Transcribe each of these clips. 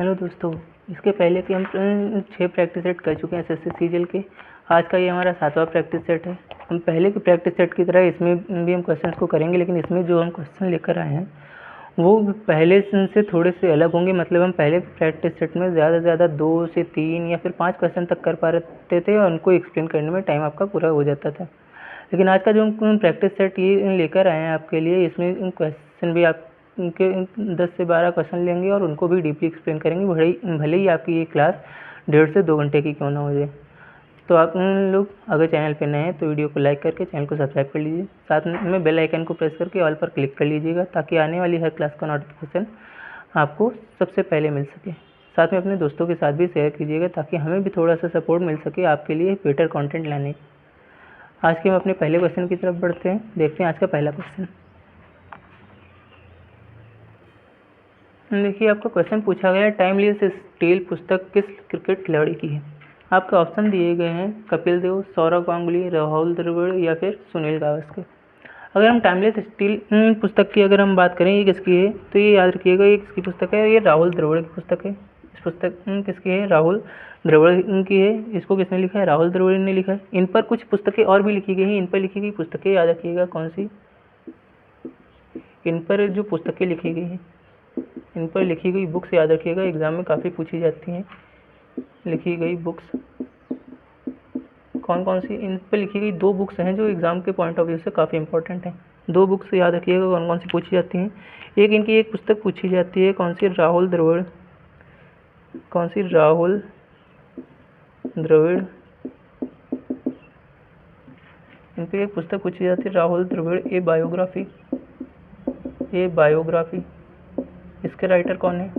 Hello दोस्तों, इसके पहले कि हम 6 प्रैक्टिस सेट कर चुके हैं एसएससी सीजीएल के। आज का ये हमारा 7वां प्रैक्टिस सेट है। हम पहले के प्रैक्टिस सेट की तरह इसमें भी हम क्वेश्चंस को करेंगे, लेकिन इसमें जो हम क्वेश्चन लेकर आए हैं वो पहले से थोड़े से अलग होंगे। मतलब हम पहले प्रैक्टिस सेट में ज़्यादा से ज़्यादा 2 से 3 या फिर 5 क्वेश्चन तक कर पाते थे और उनको एक्सप्लेन करने में टाइम आपका पूरा हो जाता था। लेकिन आज का जो हम प्रैक्टिस सेट ये लेकर आए हैं आपके लिए, इसमें क्वेश्चन भी आप उनके 10 से 12 क्वेश्चन लेंगे और उनको भी डीपली एक्सप्लेन करेंगे, भले ही आपकी ये क्लास 1.5 से 2 घंटे की क्यों ना हो जाए। तो आप लोग अगर चैनल पे नए हैं तो वीडियो को लाइक करके चैनल को सब्सक्राइब कर लीजिए। साथ में बेल आइकन को प्रेस करके ऑल पर क्लिक कर लीजिएगा, ताकि आने वाली हर क्लास का नोटिफिकेशन आपको सबसे पहले मिल सके। साथ में अपने दोस्तों के साथ भी शेयर कीजिएगा, ताकि हमें भी थोड़ा सा सपोर्ट मिल सके आपके लिए बेटर कंटेंट लाने। आज के हम अपने पहले क्वेश्चन की तरफ बढ़ते हैं। देखते हैं आज का पहला क्वेश्चन। देखिए, आपका क्वेश्चन पूछा गया है, टाइमलेस स्टील पुस्तक किस क्रिकेट खिलाड़ी की है। आपके ऑप्शन दिए गए हैं कपिल देव, सौरव गांगुली, राहुल द्रविड़ या फिर सुनील गावस्कर। अगर हम टाइमलेस स्टील पुस्तक की अगर हम बात करें ये किसकी है, तो ये याद रखिएगा ये किसकी पुस्तक है। ये राहुल द्रविड़ की पुस्तक है। इस पुस्तक किसकी है? राहुल द्रविड़ की है। इसको किसने लिखा है? राहुल द्रविड़ ने लिखा है। इन पर कुछ पुस्तकें और भी लिखी गई हैं। इन पर लिखी गई पुस्तकें याद रखिएगा कौन सी। इन पर जो पुस्तकें लिखी गई हैं, इन पर लिखी गई बुक्स याद रखिएगा, एग्जाम में काफ़ी पूछी जाती हैं। लिखी गई बुक्स कौन कौन सी? इन पर लिखी गई 2 बुक्स हैं जो एग्जाम के पॉइंट ऑफ व्यू से काफ़ी इंपॉर्टेंट हैं। 2 बुक्स याद रखिएगा कौन कौन सी पूछी जाती हैं। एक इनकी एक पुस्तक पूछी जाती है, कौन सी? राहुल द्रविड़। कौन सी? राहुल द्रविड़। इन पर एक पुस्तक पूछी जाती है Rahul Dravid a biography. A biography. इसके राइटर कौन है?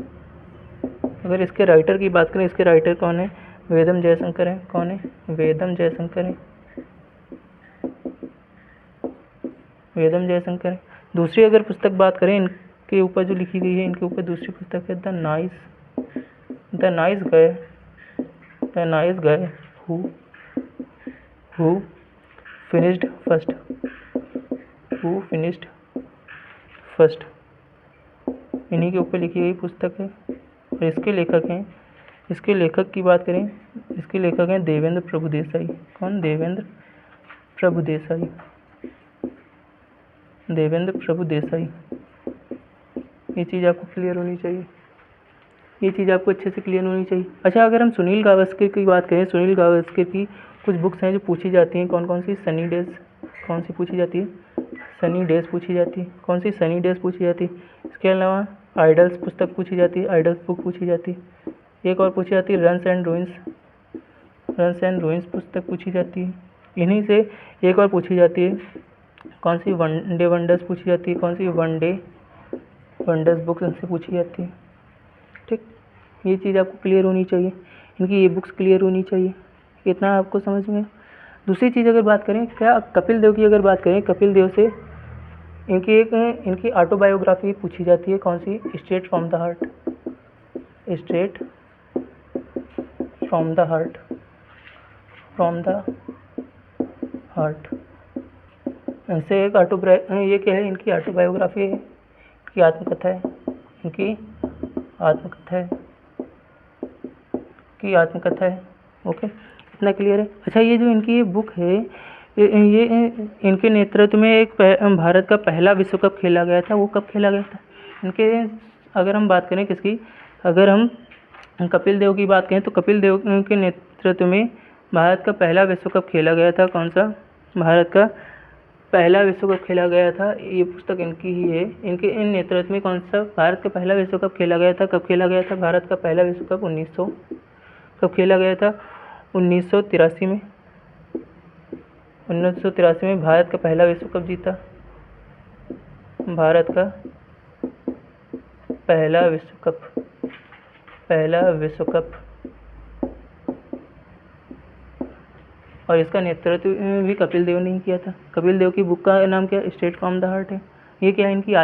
अगर इसके राइटर की बात करें, इसके राइटर कौन है? वेदम जयशंकर है। कौन है? वेदम जयशंकर है। वेदम जयशंकर है। दूसरी अगर पुस्तक बात करें इनके ऊपर जो लिखी गई है, इनके ऊपर दूसरी पुस्तक है the nice guy who finished first. इन्हीं के ऊपर लिखी गई पुस्तक है और इसके लेखक हैं, इसके लेखक की बात करें, इसके लेखक हैं देवेंद्र प्रभुदेसाई। कौन? देवेंद्र प्रभुदेसाई। देवेंद्र प्रभुदेसाई। ये चीज़ आपको क्लियर होनी चाहिए। ये चीज़ आपको अच्छे से क्लियर होनी चाहिए। अच्छा, अगर हम सुनील गावस्कर की बात करें, सुनील गावस्कर की कुछ बुक्स हैं जो पूछी जाती हैं। कौन कौन सी? Sunny days. कौन सी पूछी जाती है? सनी डेज पूछी जाती है। कौन सी? सनी डेज पूछी जाती है। इसके अलावा आइडल्स पुस्तक पूछी जाती है, आइडल्स बुक पूछी जाती है। एक और पूछी जाती है रन्स एंड रूइंस पुस्तक पूछी जाती है। इन्हीं से एक और पूछी जाती है, कौन सी? वनडे वंडर्स पूछी जाती है। कौन सी? वनडे वंडर्स बुक्स इनसे पूछी जाती है। ठीक, ये चीज़ आपको क्लियर होनी चाहिए, इनकी ये बुक्स क्लियर होनी चाहिए। इतना आपको समझ में। दूसरी चीज़ अगर बात करें, क्या कपिल देव की अगर बात करें, कपिल देव से इनकी ऑटोबायोग्राफी पूछी जाती है। कौन सी? Straight from the heart. Straight from the heart. इनसे एक ये क्या है? इनकी ऑटोबायोग्राफी है, इनकी आत्मकथा है। ओके, इतना क्लियर है। अच्छा, ये जो इनकी ये बुक है, ये इनके नेतृत्व में एक भारत का पहला विश्व कप खेला गया था। वो कब खेला गया था? इनके अगर हम बात करें किसकी, अगर हम कपिल देव की बात करें तो कपिल देव के नेतृत्व में भारत का पहला विश्व कप खेला गया था। कौन सा? भारत का पहला विश्व कप खेला गया था। ये पुस्तक इनकी ही है। इन नेतृत्व में कौन सा भारत का पहला विश्व कप खेला गया था? कब खेला गया था भारत का पहला विश्व कप? 1900। कब खेला गया था? 1983 में। 1983 में भारत का पहला विश्व कप जीता। भारत का पहला विश्व कप। और इसका नेतृत्व भी कपिल देव ने किया था। कपिल देव की बुक का नाम क्या? स्ट्रेट फ्रॉम द हार्ट है। ये क्या है? इनकी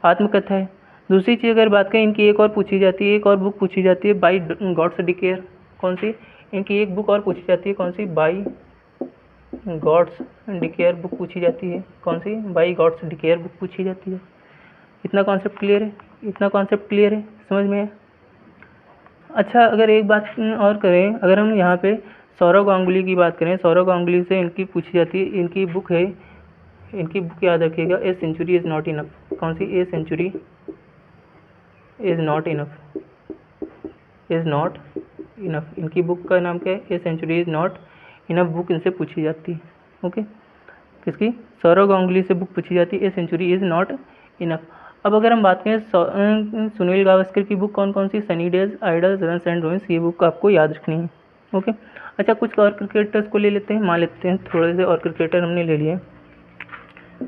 आत्मकथा है। दूसरी चीज़ अगर बात करें, इनकी एक और पूछी जाती है, एक और बुक पूछी जाती है बाई गॉड्स डिकेयर। कौन सी? इनकी एक बुक और पूछी जाती है। कौन सी? बाई गॉड्स डिकेयर बुक पूछी जाती है। कौन सी? बाई गॉड्स डिकेयर बुक पूछी जाती है। इतना कॉन्सेप्ट क्लियर है। इतना कॉन्सेप्ट क्लियर है, समझ में है? अच्छा, अगर एक बात और करें, अगर हम यहाँ पे सौरव गांगुली की बात करें, सौरव गांगुली से इनकी पूछी जाती है, इनकी बुक है, इनकी बुक याद रखिएगा, a century is not enough. कौन सी? A century is not enough, is not enough. इनकी बुक का नाम क्या है? A century is not enough book इनसे पूछी जाती है। ओके, किसकी? सौरव गांगुली से बुक पूछी जाती है, a century is not enough. अब अगर हम बात करें सुनील गावस्कर की बुक कौन कौन सी? Sunny Days, Idols, Runs and Ruins, ये बुक आपको याद रखनी है। ओके, अच्छा, कुछ और क्रिकेटर्स को ले लेते हैं, मान लेते हैं थोड़े से और क्रिकेटर हमने ले लिए,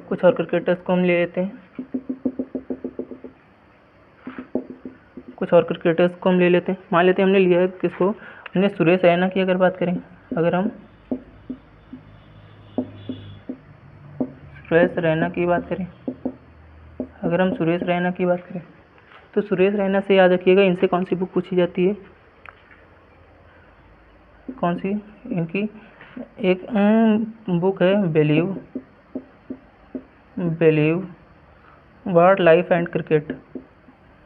कुछ और क्रिकेटर्स को हम ले लेते हैं, कुछ और क्रिकेटर्स को हम ले लेते हैं। मान लेते हैं हमने लिया है किसको? हमने सुरेश रैना की अगर बात करें, अगर हम सुरेश रैना की बात करें, अगर हम सुरेश रैना की बात करें, तो सुरेश रैना से याद रखिएगा, इनसे कौन सी बुक पूछी जाती है? कौन सी? इनकी एक बुक है, believe, believe what life and cricket,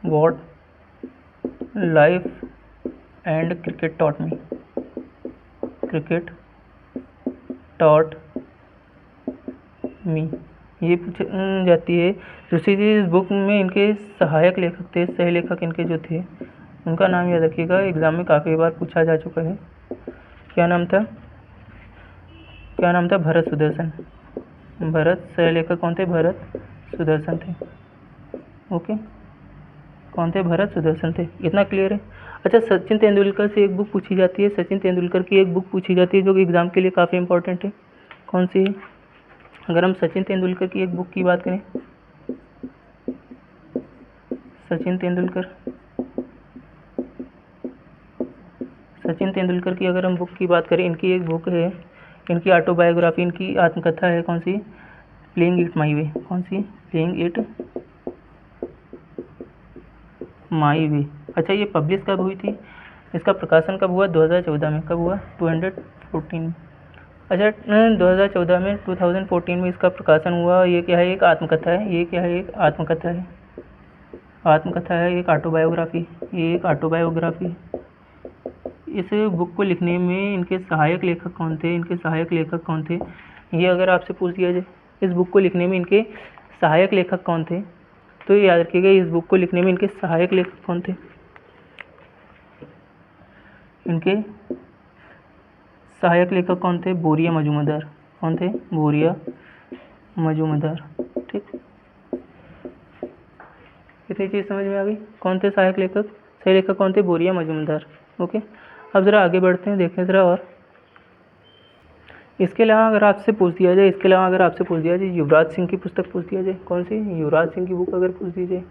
what life and cricket taught me, cricket taught me, ये पूछ जाती है। दूसरी चीज़, इस बुक में इनके सहायक लेखक थे, सह लेखक इनके जो थे, उनका नाम याद रखिएगा, एग्जाम में काफ़ी बार पूछा जा चुका है। क्या नाम था? क्या नाम था? भरत सुदर्शन। भरत, सह लेखक कौन थे? भरत सुदर्शन थे। ओके, कौन थे? भरत सुदर्शन थे। इतना क्लियर है? अच्छा, सचिन तेंदुलकर से एक बुक पूछी जाती है, सचिन तेंदुलकर की एक बुक पूछी जाती है जो कि एग्ज़ाम के लिए काफ़ी इंपॉर्टेंट है। कौन सी है? अगर हम सचिन तेंदुलकर की एक बुक की बात करें, सचिन तेंदुलकर, सचिन तेंदुलकर की अगर हम बुक की बात करें, इनकी एक बुक है, इनकी ऑटोबायोग्राफी, इनकी आत्मकथा है, कौन सी? प्लेइंग इट माई वे। कौन सी? प्लेइंग इट माई वे। अच्छा, ये पब्लिश कब हुई थी? इसका प्रकाशन कब हुआ? 2014 में। कब हुआ? 2014 में। अच्छा, 2014 में, 2014 में इसका प्रकाशन हुआ। ये क्या है? एक आत्मकथा है। ये क्या है? एक आत्मकथा है, आत्मकथा है, एक ऑटोबायोग्राफी, ये एक ऑटोबायोग्राफी। इस बुक को लिखने में इनके सहायक लेखक कौन थे? इनके सहायक लेखक कौन थे? ये अगर आपसे पूछ दिया जाए, इस बुक को लिखने में इनके सहायक लेखक कौन थे, तो ये याद रखिएगा, इस बुक को लिखने में इनके सहायक लेखक कौन थे? इनके सहायक लेखक कौन थे? बोरिया मजूमदार। कौन थे? बोरिया मजूमदार। ठीक, कितनी चीज़ समझ में आ गई? कौन थे सहायक लेखक? सही लेखक कौन थे? बोरिया मजूमदार। ओके, अब ज़रा आगे बढ़ते हैं, देखें ज़रा। और इसके अलावा अगर आपसे पूछ दिया जाए, इसके अलावा अगर आपसे पूछ दिया जाए, युवराज सिंह की पुस्तक पूछ दिया जाए, कौन सी? युवराज सिंह की बुक अगर पूछ दी जाए,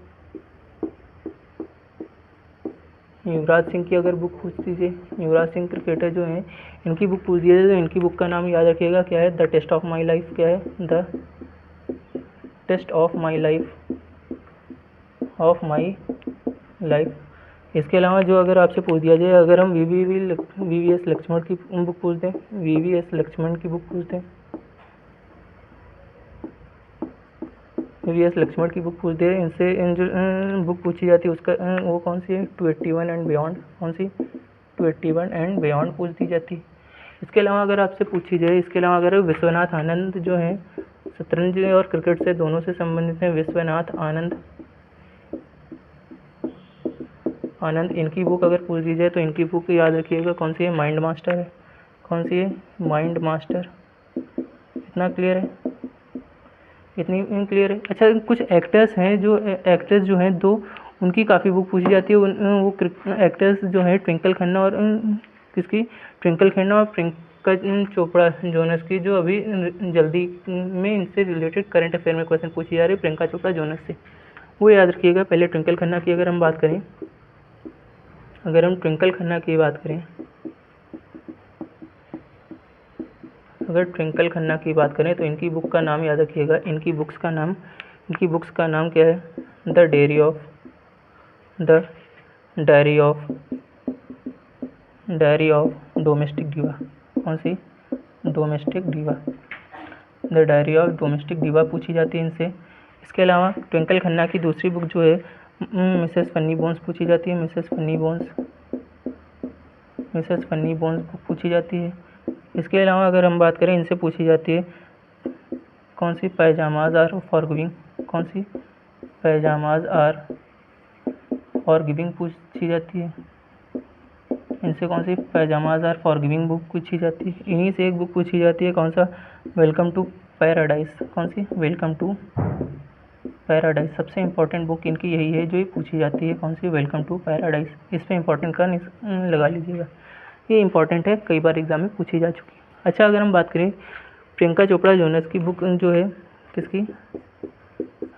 युवराज सिंह की अगर बुक पूछ दीजिए, युवराज सिंह क्रिकेटर जो हैं, इनकी बुक पूछ दी जाए, तो इनकी बुक का नाम याद रखिएगा, क्या है? The test of my life. क्या है? The test of my life, of my life. इसके अलावा जो अगर आपसे पूछ दिया जाए, अगर हम वीवीएस लक्ष्मण की बुक पूछ दें, वीवीएस लक्ष्मण की बुक पूछ दें, वीवीएस लक्ष्मण की बुक पूछ दें, इनसे इन जो बुक पूछी जाती है उसका वो कौन सी है? 281 एंड बियॉन्ड। कौन सी? 281 एंड बियॉन्ड पूछ दी जाती है। इसके अलावा अगर आपसे पूछी जाए, इसके अलावा अगर विश्वनाथ आनंद जो हैं, शतरंज और क्रिकेट से दोनों से संबंधित हैं, विश्वनाथ आनंद, इनकी बुक अगर पूछ दी जाए, तो इनकी बुक याद रखिएगा, कौन सी है? माइंड मास्टर है। कौन सी है? Mind master. इतना क्लियर है? इतनी क्लियर है? अच्छा, कुछ एक्टर्स हैं, जो एक्ट्रेस जो हैं दो, उनकी काफ़ी बुक पूछी जाती है। वो एक्टर्स जो हैं, ट्विंकल खन्ना और किसकी? ट्विंकल खन्ना और प्रियंका चोपड़ा जोनस की, जो अभी जल्दी में इनसे रिलेटेड करंट अफेयर में क्वेश्चन पूछी जा रही है, प्रियंका चोपड़ा जोनस से, वो याद रखिएगा। पहले ट्विंकल खन्ना की अगर हम बात करें, अगर हम ट्विंकल खन्ना की बात करें, अगर ट्विंकल खन्ना की बात करें, तो इनकी बुक का नाम याद रखिएगा, इनकी बुक्स का नाम क्या है? The Diary of Domestic Diva. कौन सी? Domestic Diva. The Diary of Domestic Diva पूछी जाती है इनसे। इसके अलावा ट्विंकल खन्ना की दूसरी बुक जो है, मिसेस फन्नी बोन्स पूछी जाती है, मिसेस फन्नी बोन्स पूछी जाती है। इसके अलावा अगर हम बात करें इनसे पूछी जाती है कौन सी पैजामाज आर फॉर गिविंग, कौन सी पैजामाज आर फॉर गिविंग पूछी जाती है। इनसे कौन सी पैजामाज आर फॉर गिविंग बुक पूछी जाती है। इन्हीं से एक बुक पूछी जाती है, कौन सा, वेलकम टू पैराडाइज, कौन सी, वेलकम टू पैराडाइज। सबसे इम्पोर्टेंट बुक इनकी यही है जो ये पूछी जाती है, कौन सी, वेलकम टू पैराडाइज। इस पर इम्पोर्टेंट का लगा लीजिएगा, ये इम्पोर्टेंट है, कई बार एग्जाम में पूछी जा चुकी है। अच्छा, अगर हम बात करें प्रियंका चोपड़ा जोनस की बुक जो है किसकी,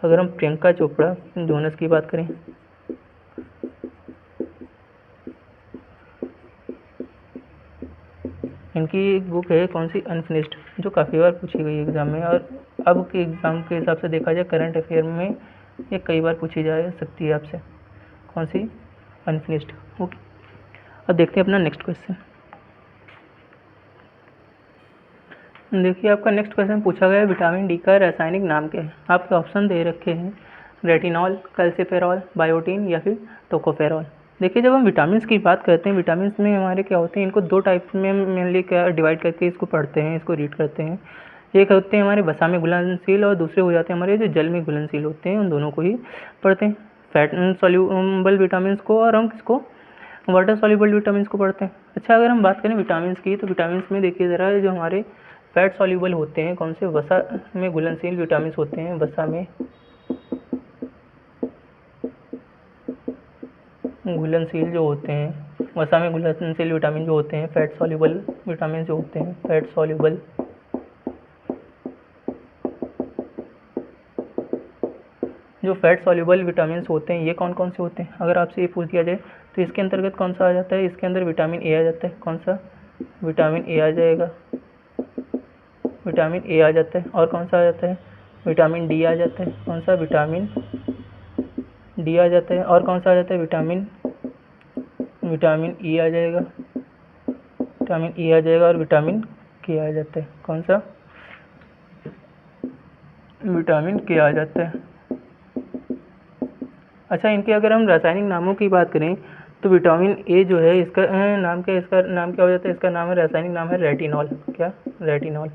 अगर हम प्रियंका चोपड़ा जोनस की बात करें, इनकी एक बुक है कौन सी, अनफिनिश्ड, जो काफ़ी बार पूछी गई एग्ज़ाम में, और अब के एग्ज़ाम के हिसाब से देखा जाए करंट अफेयर में ये कई बार पूछी जा सकती है आपसे, कौन सी, अनफिनिश्ड। ओके, अब देखते हैं अपना नेक्स्ट क्वेश्चन। देखिए आपका नेक्स्ट क्वेश्चन पूछा गया है विटामिन डी का रासायनिक नाम क्या है। आपके ऑप्शन दे रखे हैं रेटिनॉल, कैल्सिफेरॉल, बायोटीन या फिर टोकोफेरॉल। देखिए जब हम विटामिन की बात करते हैं, विटामिन में हमारे क्या होते हैं, इनको दो टाइप में मेनली क्या डिवाइड करके इसको पढ़ते हैं, इसको रीड करते हैं। एक होते हैं हमारे वसा में घुलनशील और दूसरे हो जाते हैं हमारे जो जल में घुलनशील होते हैं, उन दोनों को ही पढ़ते हैं, फैट सॉल्यूबल विटामिन को, और हम किसको, वाटर सॉल्यूबल विटामिन को पढ़ते हैं। अच्छा, अगर हम बात करें विटामिन की, तो विटामिन में देखिए ज़रा जो हमारे फैट सॉल्यूबल होते हैं, कौन से, वसा में घुलनशील विटामिन होते हैं, वसा में घुलनशील जो होते हैं, वसा में घुलनशील विटामिन जो होते हैं, फैट सॉल्यूबल विटामिन जो होते हैं, फैट सॉल्यूबल जो फैट सॉल्यूबल विटामिन होते हैं, ये कौन कौन से होते हैं। अगर आपसे ये पूछ दिया जाए तो इसके अंतर्गत कौन सा आ जाता है, इसके अंदर विटामिन ए आ जाता है, कौन सा, विटामिन ए आ जाएगा, विटामिन ए आ जाता है, और कौन सा आ जाता है, विटामिन डी आ जाता है, कौन सा, विटामिन डी आ जाता है, और कौन सा आ जाता है, विटामिन ई आ जाएगा, विटामिन ई आ जाएगा, और विटामिन के आ जाता है, कौन सा, विटामिन के आ जाता है। अच्छा, इनके अगर हम रासायनिक नामों की बात करें तो विटामिन ए जो है इसका नाम क्या है, इसका नाम क्या हो जाता है, इसका नाम है, रासायनिक नाम है रेटिनॉल, क्या, रेटिनॉल।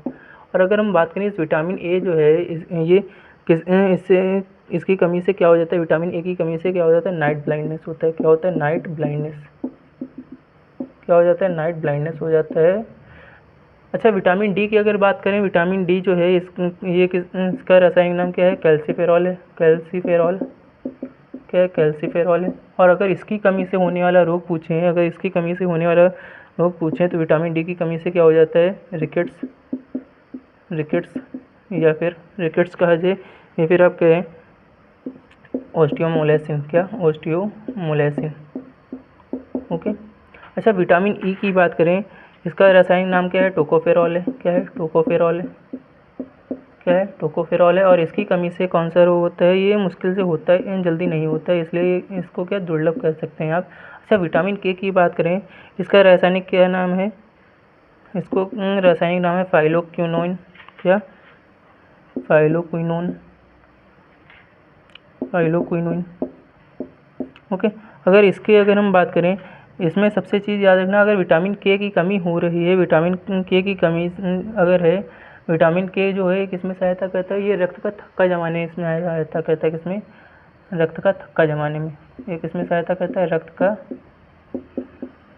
और अगर हम बात करें इस विटामिन ए जो है ये इससे इसकी कमी से क्या हो जाता है, विटामिन ए की कमी से क्या हो जाता है, नाइट ब्लाइंडनेस होता है, क्या होता है, नाइट ब्लाइंडनेस, क्या हो जाता है, नाइट ब्लाइंडनेस हो जाता है। अच्छा, विटामिन डी की अगर बात करें, विटामिन डी जो है इसका रासायनिक नाम क्या है, कैल्सीफेरॉल है, कैल्सीफेरॉल, क्या है, कैल्सीफेरॉल है। और अगर इसकी कमी से होने वाला रोग पूछें, अगर इसकी कमी से होने वाला रोग पूछें तो विटामिन डी की कमी से क्या हो जाता है, रिकेट्स, या फिर रिकेट्स कहा जाए, या फिर आप कहें ऑस्टियोमोलेसिन, क्या, ऑस्टियोमोलेसिन। ओके। अच्छा, विटामिन ई की बात करें, इसका रासायनिक नाम क्या है, टोकोफेरॉल है, क्या है, टोकोफेरॉल है, क्या है, टोकोफेरॉल है। और इसकी कमी से कौन सा रोग होता है, ये मुश्किल से होता है, जल्दी नहीं होता है, इसलिए इसको क्या दुर्लभ कह सकते हैं आप। अच्छा, विटामिन के की बात करें, इसका रासायनिक क्या नाम है, इसको रासायनिक नाम है फाइलोक्विनोन, क्या, फाइलोक्विनोन, ओके। अगर हम बात करें, इसमें सबसे चीज़ याद रखना, अगर विटामिन के की कमी हो रही है, विटामिन के की कमी अगर है, विटामिन के जो है किसमें सहायता करता है, ये रक्त का थक्का जमाने इसमें सहायता करता है, किसमें, रक्त का थक्का जमाने में, ये किसमें सहायता करता है, रक्त का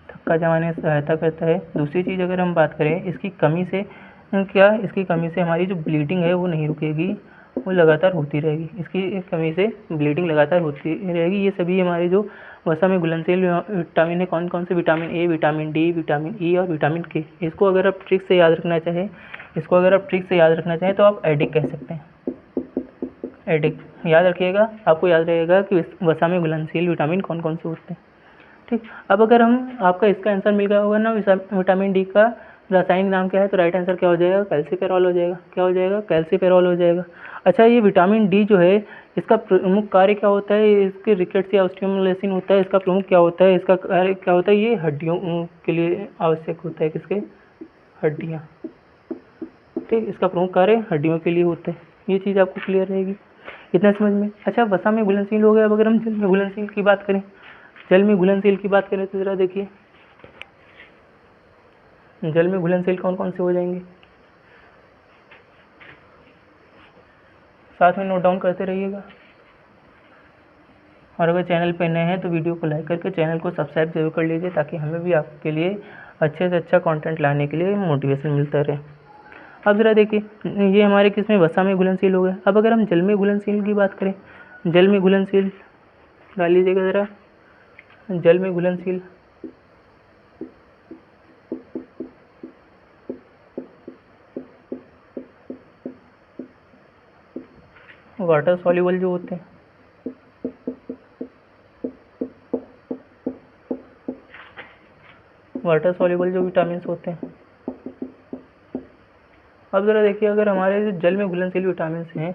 थक्का जमाने में सहायता करता है। दूसरी चीज़ अगर हम बात करें इसकी कमी से, क्या, इसकी कमी से हमारी जो ब्लीडिंग है वो नहीं रुकेगी, वो लगातार होती रहेगी, इसकी कमी से ब्लीडिंग लगातार होती रहेगी। ये सभी हमारे जो वसा में घुलनशील विटामिन है, कौन कौन से, vitamin A, vitamin D, vitamin E और विटामिन के। इसको अगर आप ट्रिक से याद रखना चाहें तो आप एडिक कह सकते हैं, एडिक याद रखिएगा, आपको याद रहेगा कि वसा में घुलनशील विटामिन कौन कौन से होते हैं। ठीक, अब अगर हम आपका इसका आंसर मिल गया होगा ना, विटामिन डी का रासायनिक नाम क्या है, तो राइट आंसर क्या हो जाएगा, कैल्सीफेरॉल हो जाएगा, क्या हो जाएगा, कैल्सीफेरॉल हो जाएगा। अच्छा, ये विटामिन डी जो है इसका प्रमुख कार्य क्या होता है, इसके रिकेट्स या ऑस्टियोमोलेसिन होता है, इसका प्रमुख क्या होता है, इसका कार्य क्या होता है, ये हड्डियों के लिए आवश्यक होता है, किसके, हड्डियाँ। ठीक, इसका प्रमुख कार्य हड्डियों के लिए होता है, ये चीज़ आपको क्लियर रहेगी। इतना समझ में। अच्छा, वसा में घुलनशील हो गया। अब अगर हम जल में घुलनशील की बात करें, जल में घुलनशील की बात करें तो ज़रा देखिए जल में घुलनशील कौन कौन से हो जाएंगे, साथ में नोट डाउन करते रहिएगा। और अगर चैनल पे नए हैं तो वीडियो को लाइक करके चैनल को सब्सक्राइब जरूर कर लीजिए, ताकि हमें भी आपके लिए अच्छे से अच्छा कंटेंट लाने के लिए मोटिवेशन मिलता रहे। अब ज़रा देखिए ये हमारे किस में वसा में घुलनशील हो गया। अब अगर हम जल में घुलनशील की बात करें, जल में घुलनशील डाल लीजिएगा ज़रा, जल में घुलनशील वाटर सॉल्युबल जो होते हैं, वाटर सॉल्युबल जो विटामिन होते हैं। अब ज़रा देखिए अगर हमारे जो जल में घुलनशील विटामिन हैं,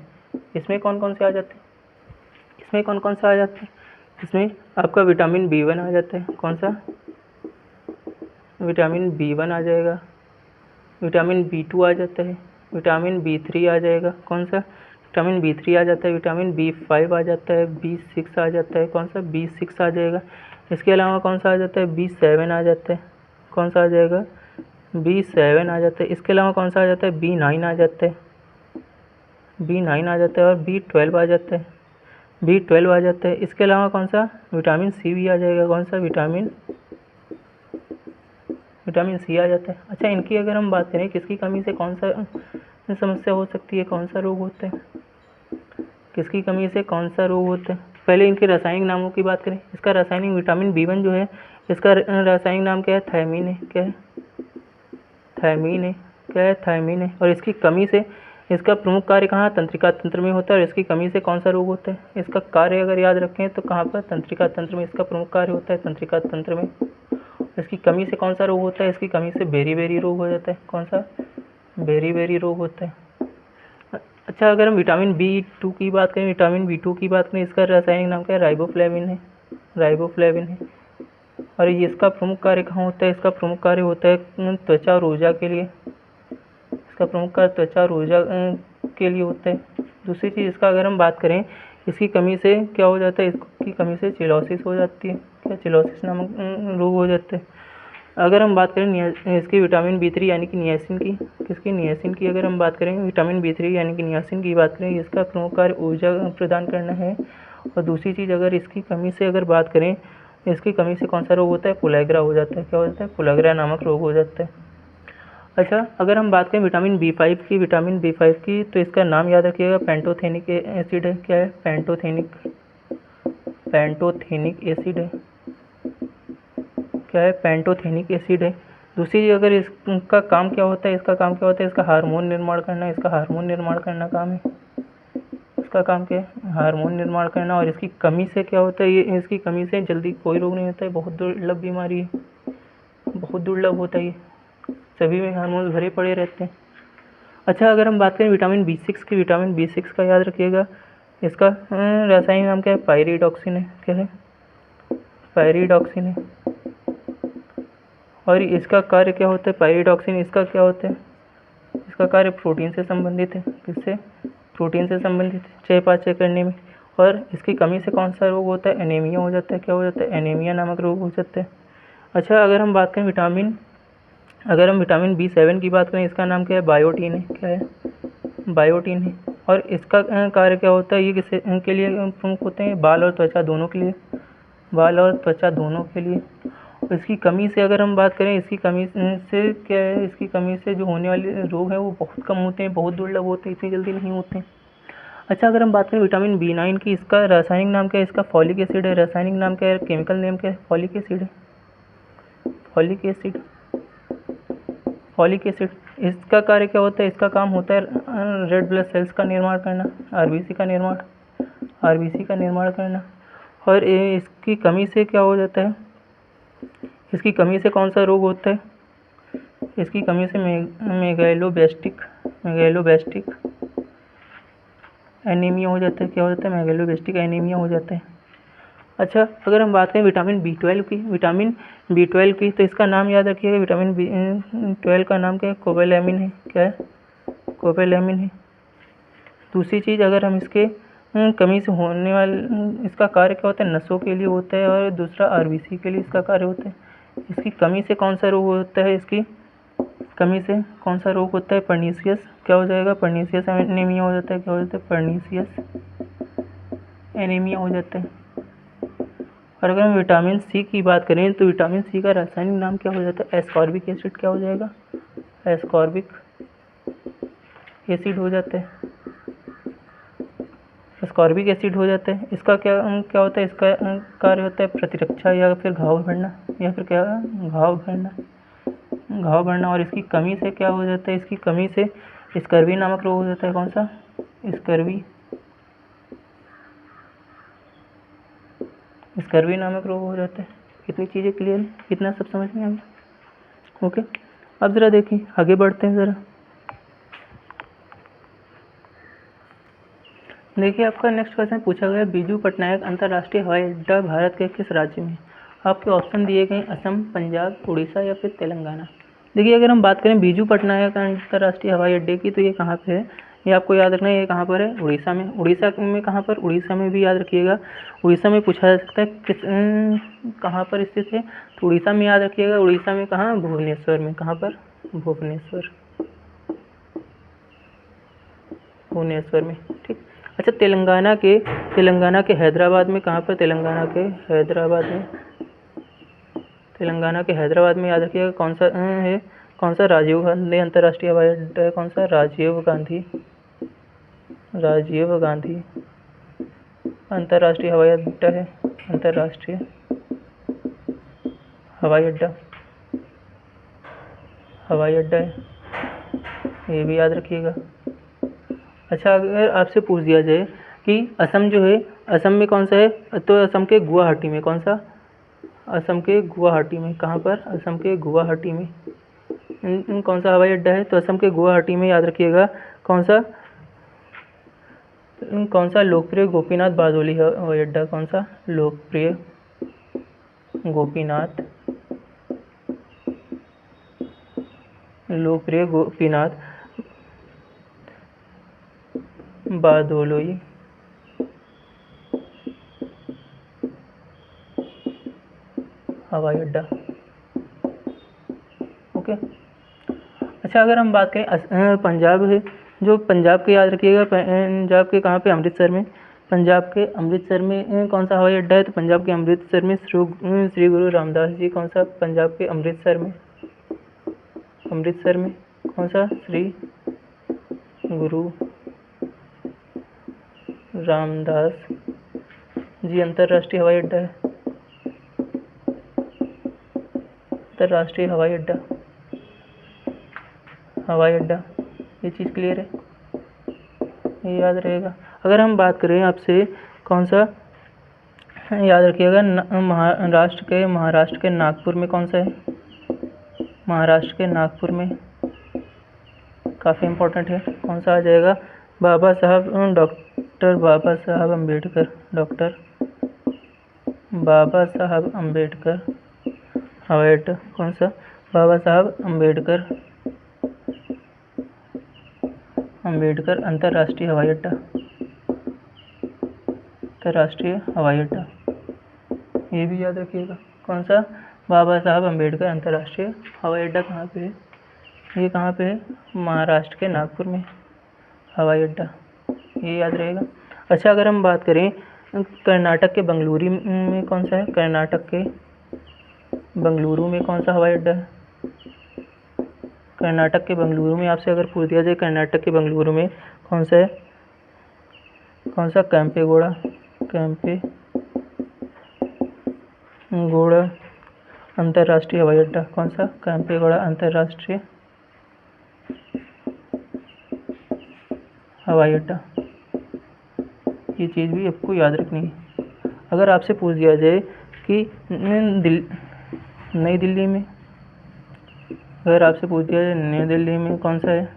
इसमें कौन कौन से आ जाते हैं, इसमें कौन कौन सा आ जाता है, इसमें आपका विटामिन B1 आ जाता है। कौन सा, विटामिन B1 आ जाएगा, विटामिन B2 आ जाता है, विटामिन B3 आ जाएगा। कौन सा, विटामिन B3 आ जाता है, विटामिन B5 आ जाता है, B6 आ जाता है। कौन सा, B6 आ जाएगा। इसके अलावा कौन सा आ जाता है, B7 आ जाता है। कौन सा आ जाएगा, B7 आ जाता है। इसके अलावा कौन सा आ जाता है, B9 आ जाता है, B9 आ जाता है। और B12 आ जाता है, B12 आ जाता है। इसके अलावा कौन सा, विटामिन C भी आ जाएगा। कौन सा, विटामिन C आ जाता है। अच्छा, इनकी अगर हम बात करें किसकी कमी से कौन सा समस्या हो सकती है, कौन सा रोग होता है, किसकी कमी से कौन सा रोग होता है। पहले इनके रासायनिक नामों की बात करें। इसका रासायनिक विटामिन B1 जो है, इसका रासायनिक नाम क्या है, थायमीन है। क्या है, थायमीन है। क्या है, थायमीन है। और इसकी कमी से इसका प्रमुख कार्य कहाँ, तंत्रिका तंत्र में होता है। और इसकी कमी से कौन सा रोग होता है, इसका कार्य अगर याद रखें तो कहाँ पर, तंत्रिका तंत्र में इसका प्रमुख कार्य होता है, तंत्रिका तंत्र में। इसकी कमी से कौन सा रोग होता है, इसकी कमी से बेरी रोग हो जाता है। कौन सा, बेरी रोग होता है। अच्छा, अगर हम विटामिन B2 की बात करें, विटामिन B2 की बात करें, इसका रासायनिक नाम क्या है, राइबोफ्लेविन है, राइबोफ्लेविन है। और ये इसका प्रमुख कार्य कहाँ होता है, इसका प्रमुख कार्य होता है त्वचा और ऊर्जा के लिए। इसका प्रमुख कार्य त्वचा और ऊर्जा के लिए होता है। दूसरी चीज़ इसका अगर हम बात करें, इसकी कमी से क्या हो जाता है, इसकी कमी से चिलोसिस हो जाती है। क्या, चिलोसिस नामक रोग हो जाते हैं। अगर हम बात करें इसकी विटामिन B3 यानी कि नियासिन की, किसकी, नियासिन की अगर हम बात करें, विटामिन B3 यानी कि नियासिन की बात करें, इसका प्रमुख कार्य ऊर्जा प्रदान करना है। और दूसरी चीज़ अगर इसकी कमी से अगर बात करें, इसकी कमी से कौन सा रोग होता है, पुलेग्रा हो जाता है। क्या हो जाता है, पुलेग्रा नामक रोग हो जाता है। अच्छा, अगर हम बात करें विटामिन B5 की, विटामिन B5 की, तो इसका नाम याद रखिएगा, पेंटोथेनिक एसिड है। क्या है, पेंटोथेनिक एसिड है। क्या है, पेंटोथेनिक एसिड है। दूसरी चीज़ अगर इसका काम क्या होता है, इसका काम क्या होता है, इसका हार्मोन निर्माण करना, इसका हार्मोन निर्माण करना काम है। इसका काम क्या है, हार्मोन निर्माण करना। और इसकी कमी से क्या होता है, ये इसकी कमी से जल्दी कोई रोग नहीं होता है, बहुत दुर्लभ बीमारी है, बहुत दुर्लभ होता है ये, सभी में हार्मोन भरे पड़े रहते हैं। अच्छा, अगर हम बात करें विटामिन B6 की, विटामिन B6 का याद रखिएगा, इसका रासायनिक नाम क्या है, पायरिडॉक्सिन है। क्या है, पायरिडॉक्सिन है। और इसका कार्य क्या होता है, पायरिडॉक्सिन, इसका क्या होता है, इसका कार्य प्रोटीन से संबंधित है। किससे, प्रोटीन से संबंधित है, चयापचय करने में। और इसकी कमी से कौन सा रोग होता है, एनीमिया हो जाता है। क्या हो जाता है, एनीमिया नामक रोग हो जाता है। अच्छा, अगर हम बात करें अगर हम विटामिन B7 की बात करें, इसका नाम क्या है, बायोटीन है। क्या है, बायोटीन है। और इसका कार्य क्या होता है, ये किस के लिए प्रमुख होते हैं, बाल और त्वचा दोनों के लिए, बाल और त्वचा दोनों के लिए। इसकी कमी से अगर हम बात करें, इसकी कमी से क्या है, इसकी कमी से जो होने वाले रोग हैं वो बहुत कम होते हैं, बहुत दुर्लभ होते हैं, इतनी जल्दी नहीं होते हैं। अच्छा, अगर हम बात करें विटामिन B9 की, इसका रासायनिक नाम क्या है, इसका फॉलिक एसिड है। रासायनिक नाम क्या है, केमिकल नेम क्या है, फॉलिक एसिड है, फॉलिक एसिड, फॉलिक एसिड। इसका कार्य क्या होता है, इसका काम होता है रेड ब्लड सेल्स का निर्माण करना, आरबीसी का निर्माण करना। और इसकी कमी से क्या हो जाता है, इसकी कमी से कौन सा रोग होता है, इसकी कमी से मेगैलोब्लास्टिक एनीमिया हो जाता है। क्या हो जाता है, मेगैलोब्लास्टिक एनीमिया हो जाता है। अच्छा, अगर हम बात करें विटामिन B12 की, विटामिन B12 की, तो इसका नाम याद रखिएगा, विटामिन B12 का नाम क्या है, कोबैलेमिन है। क्या है, कोबैलेमिन है। दूसरी चीज़ अगर हम इसके कमी से होने वाले इसका कार्य क्या होता है, नसों के लिए होता है, और दूसरा आरबीसी के लिए इसका कार्य होता है। इसकी कमी से कौन सा रोग होता है, इसकी कमी से कौन सा रोग होता है, पर्नीशियस क्या हो जाएगा, पर्नीशियस एनीमिया हो जाता है। क्या हो जाता है, पर्नीशियस एनीमिया हो जाता है। और अगर हम विटामिन सी की बात करें तो विटामिन सी का रासायनिक नाम क्या हो जाता है, एस्कॉर्बिक एसिड क्या हो जाएगा, एस्कॉर्बिक एसिड हो जाता है, एस्कॉर्बिक एसिड हो जाता है। इसका क्या क्या होता है, इसका कार्य होता है प्रतिरक्षा या फिर घाव भरना, या फिर क्या घाव भरना। और इसकी कमी से क्या हो जाता है, इसकी कमी से स्कर्वी नामक रोग हो जाता है। कौन सा, स्कर्वी नामक रोग हो जाता है। कितनी चीज़ें क्लियर है, कितना सब समझ में आ गया। ओके, अब ज़रा देखिए, आगे बढ़ते हैं ज़रा। देखिए, आपका नेक्स्ट क्वेश्चन पूछा गया, बीजू पटनायक अंतर्राष्ट्रीय हवाई अड्डा भारत के किस राज्य में। आपके ऑप्शन दिए गए असम, पंजाब, उड़ीसा या फिर तेलंगाना। देखिए, अगर हम बात करें बीजू पटनायक अंतर्राष्ट्रीय हवाई अड्डे की, तो ये कहाँ पे है, ये आपको याद रखना है, ये कहाँ पर है, उड़ीसा में। उड़ीसा में कहाँ पर, उड़ीसा में भी याद रखिएगा। उड़ीसा में पूछा जा सकता है किस कहाँ पर स्थित है, तो उड़ीसा में याद रखिएगा। उड़ीसा में कहाँ, भुवनेश्वर में। कहाँ पर, भुवनेश्वर में। ठीक। अच्छा, तेलंगाना के हैदराबाद में कहाँ पर, तेलंगाना के हैदराबाद में याद रखिएगा कौन सा है, कौन सा, राजीव गांधी अंतर्राष्ट्रीय हवाई अड्डा है। कौन सा, राजीव गांधी अंतर्राष्ट्रीय हवाई अड्डा है, अंतर्राष्ट्रीय हवाई अड्डा है, ये भी याद रखिएगा। अच्छा, अगर आपसे पूछ दिया जाए कि असम जो है, असम में कौन सा है, तो असम के गुवाहाटी में। कौन सा, असम के गुवाहाटी में। कहाँ पर, असम के गुवाहाटी में। कौन सा हवाई अड्डा है, तो असम के गुवाहाटी में याद रखिएगा। कौन सा लोकप्रिय गोपीनाथ बारदोली हवाई अड्डा। कौन सा, लोकप्रिय गोपीनाथ बारदोली हवाई अड्डा। ओके। अच्छा, अगर हम बात करें पंजाब है, जो पंजाब के याद रखिएगा, पंजाब के कहाँ पे, अमृतसर में। पंजाब के अमृतसर में कौन सा हवाई अड्डा है, तो पंजाब के अमृतसर में श्री गुरु रामदास जी। कौन सा, पंजाब के अमृतसर में कौन सा, श्री गुरु रामदास जी अंतर्राष्ट्रीय हवाई अड्डा है, अंतर्राष्ट्रीय हवाई अड्डा। ये चीज़ क्लियर है, ये याद रहेगा। अगर हम बात करें आपसे, कौन सा, याद रखिएगा, महाराष्ट्र के नागपुर में कौन सा है, महाराष्ट्र के नागपुर में, काफ़ी इम्पोर्टेंट है। कौन सा आ जाएगा, डॉक्टर बाबा साहब अम्बेडकर हवाई अड्डा। कौन सा, बाबा साहब अम्बेडकर अंतर्राष्ट्रीय हवाई अड्डा। ये भी याद रखिएगा। कौन सा, बाबा साहब अम्बेडकर अंतर्राष्ट्रीय हवाई अड्डा कहाँ पे है, ये कहाँ पे है, महाराष्ट्र के नागपुर में हवाई अड्डा। ये याद रहेगा। अच्छा, अगर हम बात करें कर्नाटक के बेंगलुरु में कौन सा है, कर्नाटक के बेंगलुरु में कौन सा हवाई अड्डा है, कर्नाटक के बेंगलुरु में आपसे अगर पूछ दिया जाए कर्नाटक के बेंगलुरु में कौन सा है, कौन सा, कैंपेगौड़ा अंतर्राष्ट्रीय हवाई अड्डा। कौन सा, कैंपेगौड़ा अंतर्राष्ट्रीय हवाई अड्डा। ये चीज़ भी आपको याद रखनी है। अगर आपसे पूछ दिया जाए कि नई दिल्ली में, अगर आपसे पूछ दिया जाए न्यू दिल्ली में कौन सा है,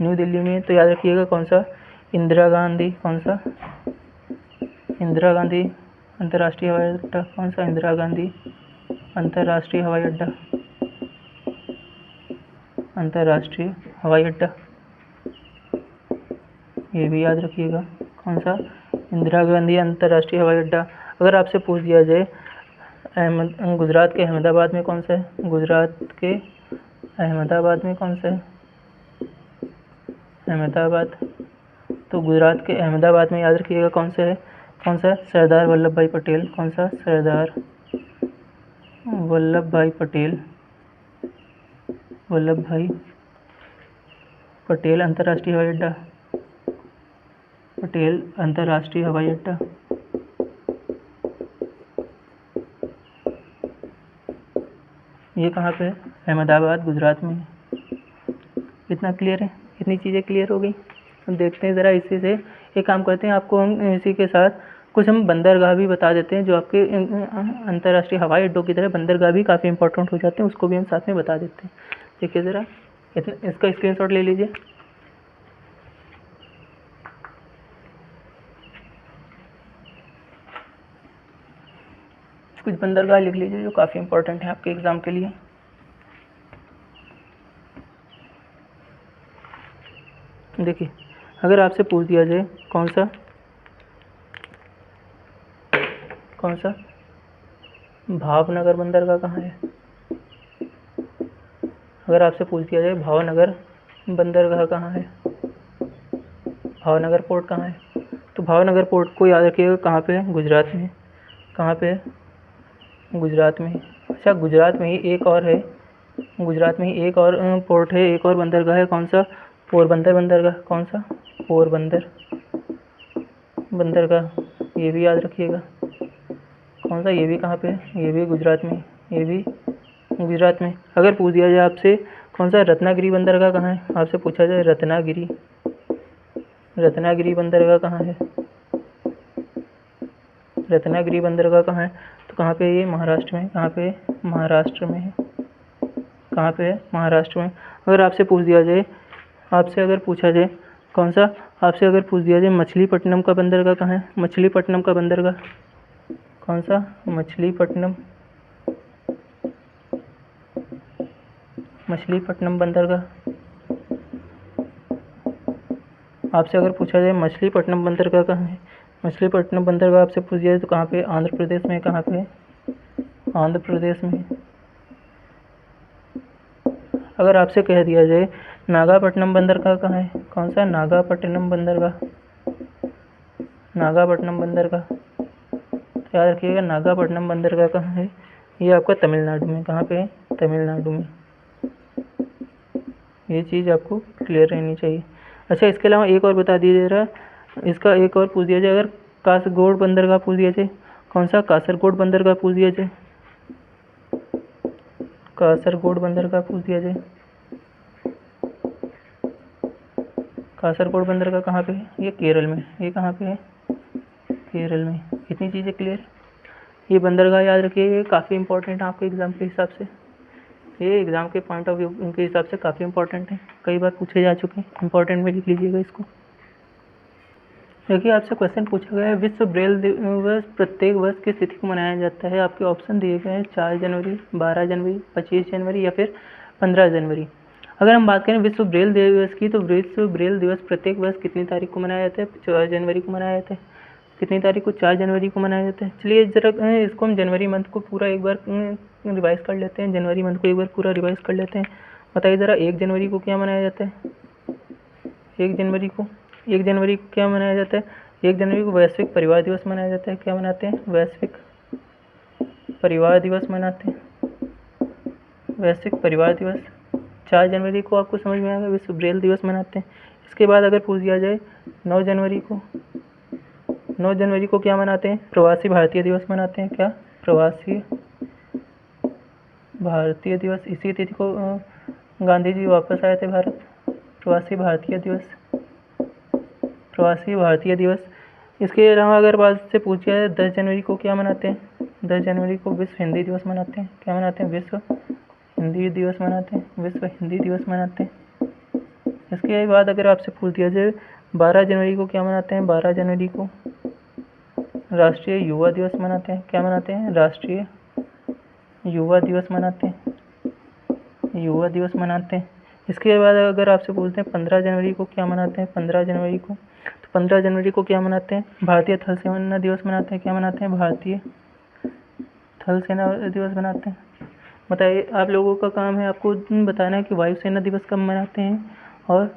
न्यू दिल्ली में, तो याद रखिएगा कौन सा, इंदिरा गांधी। कौन सा, इंदिरा गांधी अंतर्राष्ट्रीय हवाई अड्डा। कौन सा, इंदिरा गांधी अंतर्राष्ट्रीय हवाई अड्डा। ये भी याद रखिएगा। कौन सा? इंदिरा गांधी अंतर्राष्ट्रीय हवाई अड्डा। अगर आपसे पूछ दिया जाए गुजरात के अहमदाबाद में कौन सा है? गुजरात के अहमदाबाद में कौन सा है? अहमदाबाद। तो गुजरात के अहमदाबाद में याद रखिएगा कौन सा है? कौन सा? सरदार वल्लभ भाई पटेल। कौन सा? सरदार वल्लभ भाई पटेल। वल्लभ भाई पटेल अंतर्राष्ट्रीय हवाई अड्डा। पटेल अंतर्राष्ट्रीय हवाई अड्डा। ये कहाँ पे है? अहमदाबाद, गुजरात में। इतना क्लियर है? इतनी चीज़ें क्लियर हो गई। अब देखते हैं ज़रा इसी से एक काम करते हैं, आपको हम इसी के साथ कुछ हम बंदरगाह भी बता देते हैं, जो आपके अंतर्राष्ट्रीय हवाई अड्डों की तरह बंदरगाह भी काफ़ी इंपॉर्टेंट हो जाते हैं, उसको भी हम साथ में बता देते हैं। देखिए ज़रा इसका स्क्रीनशॉट ले लीजिए। कुछ बंदरगाह लिख लीजिए जो काफ़ी इंपॉर्टेंट है आपके एग्ज़ाम के लिए। देखिए अगर आपसे पूछ दिया जाए कौन सा भावनगर बंदरगाह कहाँ है? अगर आपसे पूछ दिया जाए भावनगर बंदरगाह कहाँ है, भावनगर पोर्ट कहाँ है, तो भावनगर पोर्ट को याद रखिएगा कहाँ पे है? गुजरात में। कहाँ पे है? गुजरात में। अच्छा, गुजरात में ही एक और है, गुजरात में ही एक और पोर्ट है, एक और बंदरगाह है। कौन सा? पोरबंदर बंदरगाह। कौन सा? पोरबंदर बंदरगाह। ये भी याद रखिएगा। कौन सा? ये भी कहाँ पे है? ये भी गुजरात में। ये भी गुजरात में। अगर पूछ दिया जाए आपसे कौन सा रत्नागिरी बंदरगाह कहाँ है, आपसे पूछा जाए रत्नागिरी बंदरगाह कहाँ है, रत्नागिरी बंदरगाह कहाँ है, तो कहाँ पे है ये? महाराष्ट्र में। कहाँ पे है? महाराष्ट्र में है। कहाँ पे है? महाराष्ट्र में। अगर आपसे पूछ दिया जाए अगर पूछा जाए कौन सा? आपसे अगर पूछ दिया जाए मछलीपट्टनम का बंदरगाह कहाँ है, मछलीपट्टनम का बंदरगाह। कौन सा? मछलीपट्टनम बंदरगाह। आपसे अगर पूछा जाए मछलीपट्टनम बंदरगाह कहाँ है, मछलीपट्टनम बंदरगाह आपसे पूछ दिया जाए तो कहाँ पे? आंध्र प्रदेश में। कहाँ पे? आंध्र प्रदेश में। अगर आपसे कह दिया जाए नागापट्टनम बंदरगाह कहाँ है, कौन सा? नागापट्टनम बंदरगाह। नागापट्टनम बंदरगाह। तो याद रखिएगा नागापट्टनम बंदरगाह कहाँ है, ये आपका तमिलनाडु में। कहाँ पे है? तमिलनाडु में। ये चीज़ आपको क्लियर रहनी चाहिए। अच्छा, इसके अलावा एक और बता दीजिए ज़रा, इसका एक और पूछ दिया जाए अगर कासरगोड बंदरगाह पूछ दिया जाए, कौन सा? कासरगोड बंदरगाह पूछ दिया जाए, कासरगोड बंदरगाह पूछ दिया जाए। कासरगोड बंदरगाह कहाँ पे है? ये केरल में। ये कहाँ पे है? केरल में। इतनी चीज़ें क्लियर। ये बंदरगाह याद रखिए, ये काफ़ी इंपॉर्टेंट है आपके एग्ज़ाम के हिसाब से, ये एग्ज़ाम के पॉइंट ऑफ व्यू के हिसाब से काफ़ी इंपॉर्टेंट है, कई बार पूछे जा चुके हैं। इंपॉर्टेंट में लिख लीजिएगा इसको। देखिए आपसे क्वेश्चन पूछा गया है विश्व ब्रेल दिवस प्रत्येक वर्ष किस तिथि को मनाया जाता है। आपके ऑप्शन दिए गए हैं 4 जनवरी, 12 जनवरी, 25 जनवरी या फिर 15 जनवरी। अगर हम बात करें विश्व ब्रेल दिवस की, तो विश्व ब्रेल दिवस प्रत्येक वर्ष कितनी तारीख को मनाया जाता है? 4 जनवरी को मनाया जाता है। कितनी तारीख को? 4 जनवरी को मनाया जाता है। चलिए ज़रा इसको हम जनवरी मंथ को पूरा एक बार रिवाइज कर लेते हैं, जनवरी मंथ को एक बार पूरा रिवाइज कर लेते हैं। बताइए ज़रा 1 जनवरी को क्या मनाया जाता है? 1 जनवरी को क्या मनाया जाता है? 1 जनवरी को वैश्विक परिवार दिवस मनाया जाता है। क्या मनाते हैं? वैश्विक परिवार दिवस मनाते हैं। वैश्विक परिवार दिवस। 4 जनवरी को आपको समझ में आएगा विश्व ब्रेल दिवस मनाते हैं। इसके बाद अगर पूछ दिया जाए 9 जनवरी को, 9 जनवरी को क्या मनाते हैं? प्रवासी भारतीय दिवस मनाते हैं। क्या? प्रवासी भारतीय दिवस। इसी तिथि को गांधी जी वापस आए थे भारत। प्रवासी भारतीय दिवस। इसके अलावा अगर बात से पूछा जाए 10 जनवरी को क्या मनाते हैं? 10 जनवरी को विश्व हिंदी दिवस मनाते हैं। क्या मनाते हैं? विश्व हिंदी दिवस मनाते हैं। विश्व हिंदी दिवस मनाते हैं। इसके बाद अगर आपसे पूछ दिया जाए 12 जनवरी को क्या मनाते हैं? 12 जनवरी को राष्ट्रीय युवा दिवस मनाते हैं। क्या मनाते हैं? राष्ट्रीय युवा दिवस मनाते हैं। युवा दिवस मनाते हैं। इसके बाद अगर आपसे पूछते हैं 15 जनवरी को क्या मनाते हैं, 15 जनवरी को, तो 15 जनवरी को क्या मनाते हैं, भारतीय थल सेना दिवस मनाते हैं। क्या मनाते हैं, भारतीय थल सेना दिवस मनाते हैं। बताइए, आप लोगों का काम है आपको बताना है कि वायुसेना दिवस कब मनाते हैं और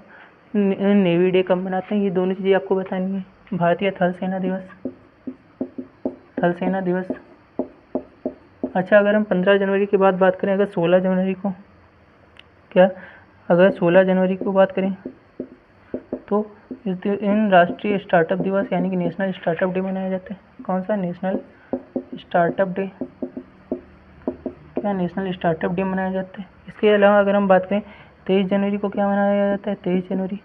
नेवी डे कब मनाते हैं। ये दोनों चीज़ें आपको बतानी है। भारतीय थल सेना दिवस, थल सेना दिवस। अच्छा, अगर हम 15 जनवरी की बात करें, अगर 16 जनवरी को, क्या अगर 16 जनवरी को बात करें तो इस दिन राष्ट्रीय स्टार्टअप दिवस यानी कि नेशनल स्टार्टअप डे मनाया जाता है। कौन सा, नेशनल स्टार्टअप डे। क्या नेशनल स्टार्टअप डे मनाया जाता है। इसके अलावा अगर हम बात करें 23 जनवरी को क्या मनाया जाता है, 23 जनवरी,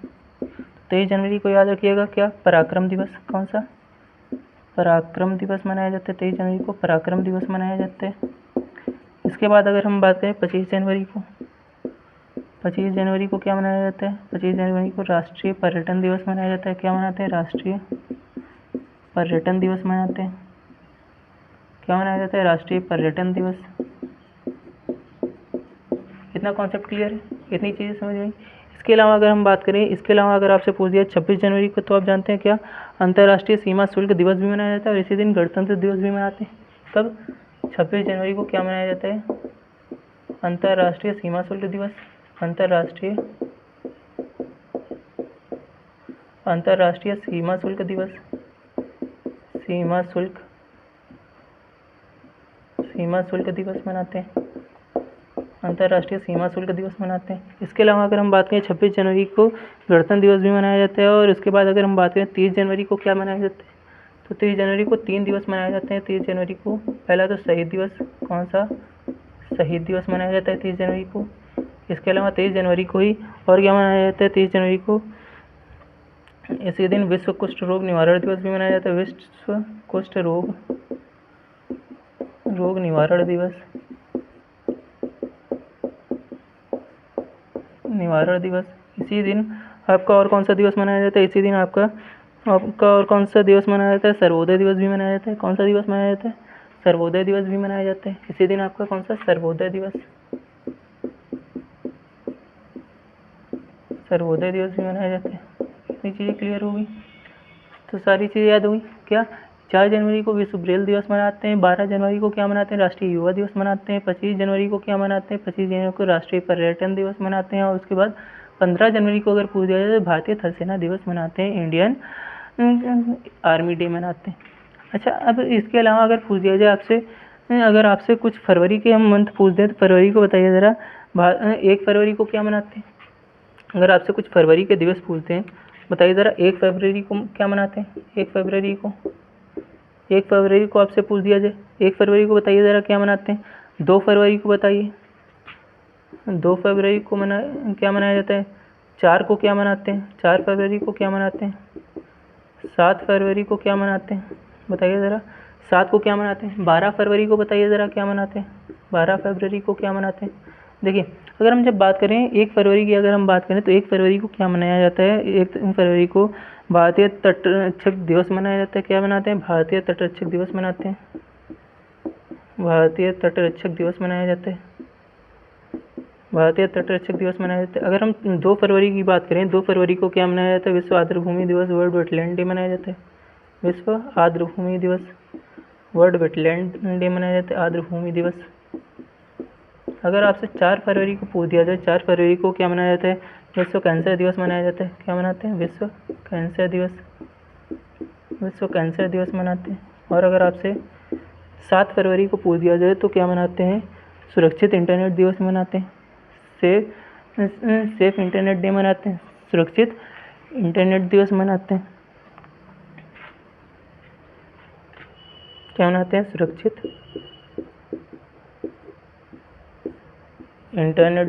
23 जनवरी को याद रखिएगा क्या, पराक्रम दिवस। कौन सा, पराक्रम दिवस मनाया जाता है। 23 जनवरी को पराक्रम दिवस मनाया जाता है। इसके बाद अगर हम बात करें 25 जनवरी को, 25 जनवरी को क्या मनाया जाता है, 25 जनवरी को राष्ट्रीय पर्यटन दिवस मनाया जाता है। क्या मनाते हैं, राष्ट्रीय पर्यटन दिवस मनाते हैं। क्या मनाया जाता है, राष्ट्रीय पर्यटन दिवस। इतना कॉन्सेप्ट क्लियर है, इतनी चीज़ें समझ में आई। इसके अलावा अगर हम बात करें, इसके अलावा अगर आपसे पूछ दिया 26 जनवरी को, तो आप जानते हैं क्या, अंतर्राष्ट्रीय सीमा शुल्क दिवस भी मनाया जाता है और इसी दिन गणतंत्र दिवस भी मनाते हैं। कब, 26 जनवरी को क्या मनाया जाता है, अंतर्राष्ट्रीय सीमा शुल्क दिवस। अंतर्राष्ट्रीय सीमा शुल्क दिवस, सीमा शुल्क दिवस मनाते हैं, अंतर्राष्ट्रीय सीमा शुल्क दिवस मनाते हैं। इसके अलावा अगर हम बात करें 26 जनवरी को गणतंत्र दिवस भी मनाया जाता है और उसके बाद अगर हम बात करें 30 जनवरी को क्या मनाया जाता है, तो 30 जनवरी को 3 दिवस मनाए जाते हैं। 30 जनवरी को पहला तो शहीद दिवस, कौन सा, शहीद दिवस मनाया जाता है 30 जनवरी को। इसके अलावा 23 जनवरी को ही और क्या मनाया जाता है, 23 जनवरी को इसी दिन विश्व कुष्ठ रोग निवारण दिवस भी मनाया जाता है। विश्व कुष्ठ रोग निवारण दिवस, इसी दिन आपका और कौन सा दिवस मनाया जाता है, इसी दिन आपका और कौन सा दिवस मनाया जाता है, सर्वोदय दिवस भी मनाया जाता है। कौन सा दिवस मनाया जाता है, सर्वोदय दिवस भी मनाया जाता है। इसी दिन आपका कौन सा, सर्वोदय दिवस भी मनाया जाता है। इतनी चीज़ें क्लियर हो गई, तो सारी चीज़ें याद हुई क्या। 4 जनवरी को विश्व ब्रेल दिवस मनाते हैं। 12 जनवरी को क्या मनाते हैं, राष्ट्रीय युवा दिवस मनाते हैं। 25 जनवरी को क्या मनाते हैं, 25 जनवरी को राष्ट्रीय पर्यटन दिवस मनाते हैं। और उसके बाद 15 जनवरी को अगर पूछ दिया जाए तो भारतीय थल सेना दिवस मनाते हैं, इंडियन आर्मी डे मनाते हैं। अच्छा, अब इसके अलावा अगर पूछ दिया जाए आपसे, अगर आपसे कुछ फरवरी के हम मंथ पूछ दें तो फरवरी को बताइए ज़रा, 1 फरवरी को क्या मनाते हैं। अगर आपसे कुछ फरवरी के दिवस पूछते हैं, बताइए ज़रा 1 फरवरी को क्या मनाते हैं। 1 फरवरी को आपसे पूछ दिया जाए, 1 फरवरी को बताइए ज़रा क्या मनाते हैं। 2 फरवरी को बताइए, 2 फरवरी को क्या मनाया जाता है। 4 को क्या मनाते हैं, 4 फरवरी को क्या मनाते हैं। 7 फरवरी को क्या मनाते हैं, बताइए ज़रा, 7 को क्या मनाते हैं। 12 फरवरी को बताइए ज़रा क्या मनाते हैं, 12 फरवरी को क्या मनाते हैं। देखिए, अगर हम जब बात करें 1 फरवरी की, अगर हम बात करें तो 1 फरवरी को क्या मनाया जाता है, 1 फरवरी को भारतीय तटरक्षक दिवस मनाया जाता है। क्या मनाते हैं, भारतीय तटरक्षक दिवस मनाते हैं, भारतीय तटरक्षक दिवस मनाया जाता है, भारतीय तटरक्षक दिवस मनाया जाता है। अगर हम 2 फरवरी की बात करें, 2 फरवरी को क्या मनाया जाता है, विश्व आर्द्रभूमि दिवस, वर्ल्ड वेटलैंड डे मनाया जाता है। विश्व आर्द्रभूमि दिवस, वर्ल्ड वेटलैंड डे मनाया जाता है, आर्द्रभूमि दिवस। अगर आपसे 4 फरवरी को पूछ दिया जाए, 4 फरवरी को क्या मनाया जाता है, विश्व कैंसर दिवस मनाया जाता है। क्या मनाते हैं, विश्व कैंसर दिवस, विश्व कैंसर दिवस मनाते हैं। और अगर आपसे 7 फरवरी को पूछ दिया जाए तो क्या मनाते हैं, सुरक्षित इंटरनेट दिवस मनाते हैं, सेफ इंटरनेट डे मनाते हैं, सुरक्षित इंटरनेट दिवस मनाते हैं। क्या मनाते हैं, सुरक्षित इंटरनेट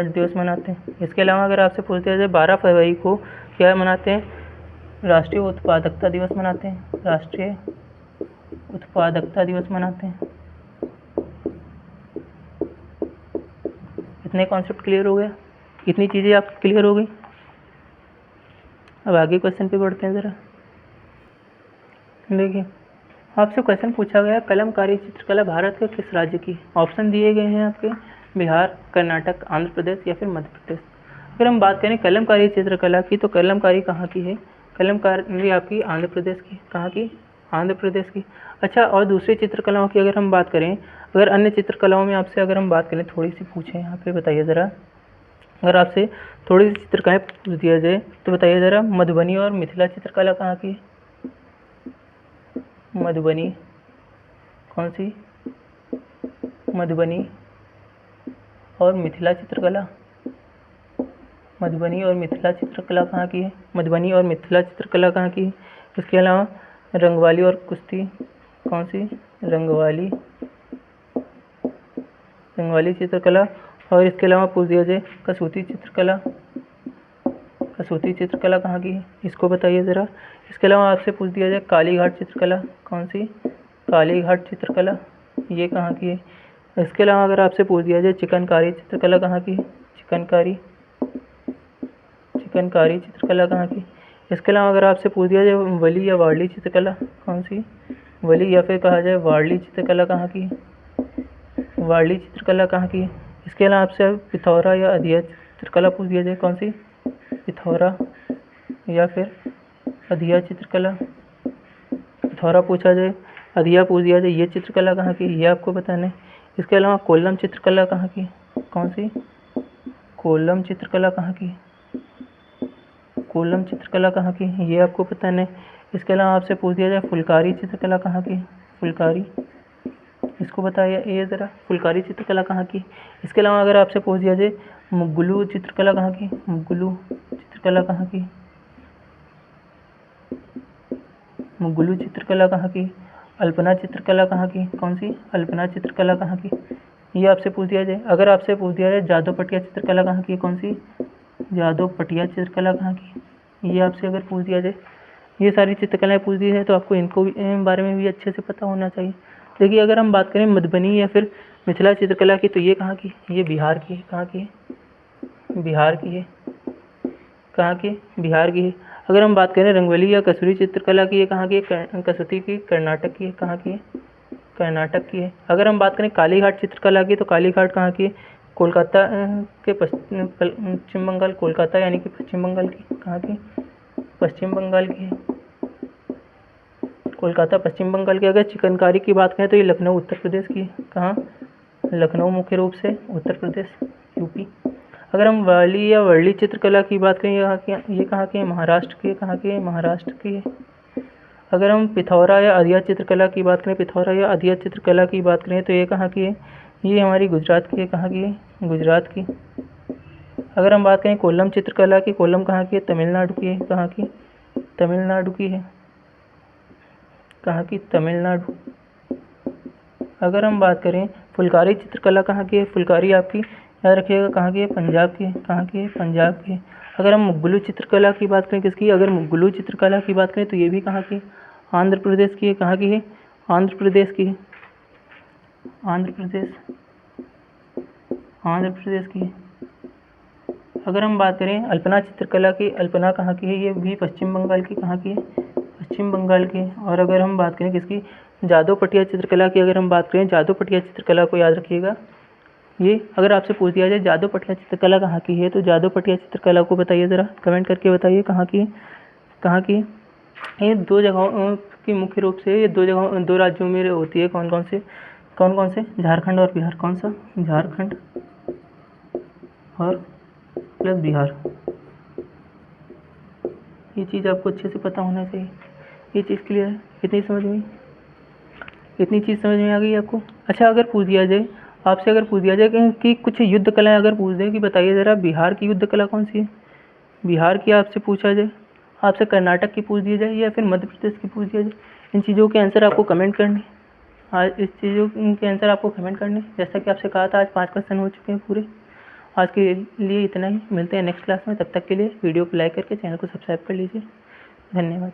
दिवस मनाते हैं। इसके अलावा अगर आपसे पूछ दिया जाए 12 फरवरी को क्या मनाते हैं, राष्ट्रीय उत्पादकता दिवस मनाते हैं, राष्ट्रीय उत्पादकता दिवस मनाते हैं। इतने कॉन्सेप्ट क्लियर हो गया, इतनी चीज़ें आपकी क्लियर हो गई। अब आगे क्वेश्चन पे बढ़ते हैं ज़रा। देखिए, आपसे क्वेश्चन पूछा गया, कलमकारी चित्रकला भारत के किस राज्य की। ऑप्शन दिए गए हैं आपके, बिहार, कर्नाटक, आंध्र प्रदेश या फिर मध्य प्रदेश। अगर हम बात करें कलमकारी चित्रकला की, तो कलमकारी कहाँ की है? कलमकारी आपकी आंध्र प्रदेश की। कहाँ की? आंध्र प्रदेश की। अच्छा, और दूसरी चित्रकलाओं की अगर हम बात करें, अगर अन्य चित्रकलाओं में आपसे अगर हम बात करें, थोड़ी सी पूछें यहाँ पे, बताइए ज़रा। अगर आपसे थोड़ी सी चित्रकलाएँ पूछ दिया जाए तो बताइए ज़रा, मधुबनी और मिथिला चित्रकला कहाँ की है? मधुबनी कौन सी? मधुबनी और मिथिला चित्रकला। मधुबनी और मिथिला चित्रकला कहाँ की है? मधुबनी और मिथिला चित्रकला कहाँ की है? इसके अलावा रंगवाली और कुश्ती कौन सी? रंगवाली चित्रकला। और इसके अलावा पूछ दिया जाए कसूती चित्रकला। कसूती चित्रकला कहाँ की है? इसको बताइए ज़रा। इसके अलावा आपसे पूछ दिया जाए कालीघाट चित्रकला कौन सी? कालीघाट चित्रकला ये कहाँ की है? इसके अलावा अगर आपसे पूछ दिया जाए चिकनकारी चित्रकला कहाँ की है? चिकनकारी चित्रकला कहाँ की? इसके अलावा अगर आपसे पूछ दिया जाए वली या वार्ली चित्रकला कौन सी? वली या फिर कहा जाए वार्ली चित्रकला कहाँ की? वार्ली चित्रकला कहाँ की? इसके अलावा आपसे पिथौरा या अधिया चित्रकला पूछ दिया जाए कौन सी? पिथौरा या फिर अधिया चित्रकला। पिथौरा पूछा जाए, अधिया पूछ दिया जाए, ये चित्रकला कहाँ की? ये आपको बताना है। इसके अलावा कोल्लम चित्रकला कहाँ की? कौन सी? कोल्लम चित्रकला कहाँ की? कोल्लम चित्रकला कहाँ की? ये आपको बताना है। इसके अलावा आपसे पूछ दिया जाए फुलकारी चित्रकला कहाँ की? फुलकारी, इसको बताइए ये ज़रा, फुलकारी चित्रकला कहाँ की? इसके अलावा अगर आपसे पूछ दिया जाए मुगलू चित्रकला कहाँ की? मुगलू चित्रकला कहाँ की? मुगलू चित्रकला कहाँ की? अल्पना चित्रकला कहाँ की? कौन सी? अल्पना चित्रकला कहाँ की? ये आपसे पूछ दिया जाए। अगर आपसे पूछ दिया जाए जादव पटिया चित्रकला कहाँ की? कौन सी? जादव पटिया चित्रकला कहाँ की? ये आपसे अगर पूछ दिया जाए, ये सारी चित्रकलाएँ पूछ दी जाए तो आपको इनको बारे में भी अच्छे से पता होना चाहिए। देखिए, अगर हम बात करें मधुबनी या फिर मिथिला चित्रकला की, तो ये कहाँ की? ये बिहार की है। कहाँ की है? बिहार की है। कहाँ की? बिहार की है। अगर हम बात करें रंगोली या कसूरी चित्रकला की, ये कहाँ की है? कसूती की कर्नाटक की है। कहाँ की है? कर्नाटक की है। अगर हम बात करें कालीघाट चित्रकला की, तो कालीघाट कहाँ की है? कोलकाता के पश्चिम बंगाल, कोलकाता यानी कि पश्चिम बंगाल की। कहाँ की? पश्चिम बंगाल की है। कोलकाता पश्चिम बंगाल की। अगर चिकनकारी की बात करें तो ये लखनऊ उत्तर प्रदेश की है। कहाँ? लखनऊ मुख्य रूप से उत्तर प्रदेश, यूपी। अगर हम वाली या वर्ली चित्रकला की बात करें, ये कहाँ की है? महाराष्ट्र की है। कहाँ की है? महाराष्ट्र की है। अगर हम पिथौरा या अधिया चित्रकला की बात करें, पिथौरा या अधिया चित्रकला की बात करें तो ये कहाँ की है? ये हमारी गुजरात की है। कहाँ की है? गुजरात की। अगर हम बात करें कोल्लम चित्रकला की, कोल्लम कहाँ की है? तमिलनाडु की है। कहाँ की? तमिलनाडु की है। कहाँ की? तमिलनाडु। अगर हम बात करें फुलकारी चित्रकला कहाँ की है? फुलकारी आपकी याद रखिएगा कहाँ की है? पंजाब की है। कहाँ की है? पंजाब की है। अगर हम मुगलू चित्रकला की बात करें, किसकी? अगर मुगलू चित्रकला की बात करें तो ये भी कहाँ की? आंध्र प्रदेश की है। कहाँ की है? आंध्र प्रदेश की है। आंध्र प्रदेश, आंध्र प्रदेश की है। अगर हम बात करें अल्पना चित्रकला की, अल्पना कहाँ की है? ये भी पश्चिम बंगाल की। कहाँ की है? पश्चिम बंगाल की। और अगर हम बात करें किसकी? जादव पटिया चित्रकला की, अगर हम बात करें जादव पटिया चित्रकला को याद रखिएगा, ये अगर आपसे पूछ दिया जाए जादव पटिया चित्रकला कहाँ की है, तो जादव पटिया चित्रकला को बताइए ज़रा, कमेंट करके बताइए कहाँ की है? कहाँ की? ये दो जगहों की मुख्य रूप से, ये दो राज्यों में होती है। कौन कौन से? झारखंड और बिहार। कौन सा? झारखंड और प्लस बिहार। ये चीज़ आपको अच्छे से पता होना चाहिए। ये चीज़ क्लियर है? इतनी चीज़ समझ में आ गई आपको? अच्छा, अगर पूछ दिया जाए आपसे, अगर पूछ दिया जाए कि कुछ युद्ध कलाएँ अगर पूछ दें कि बताइए ज़रा बिहार की युद्ध कला कौन सी है? बिहार की आपसे पूछा जाए, आपसे कर्नाटक की पूछ दी जाए या फिर मध्य प्रदेश की पूछ दिया जाए, इन चीज़ों के आंसर आपको कमेंट करने। आज इस चीज़ों के आंसर आपको कमेंट करने। जैसा कि आपसे कहा था, आज 5 क्वेश्चन हो चुके हैं पूरे। आज के लिए इतना ही। मिलते हैं नेक्स्ट क्लास में। तब तक के लिए वीडियो को लाइक करके चैनल को सब्सक्राइब कर लीजिए। धन्यवाद।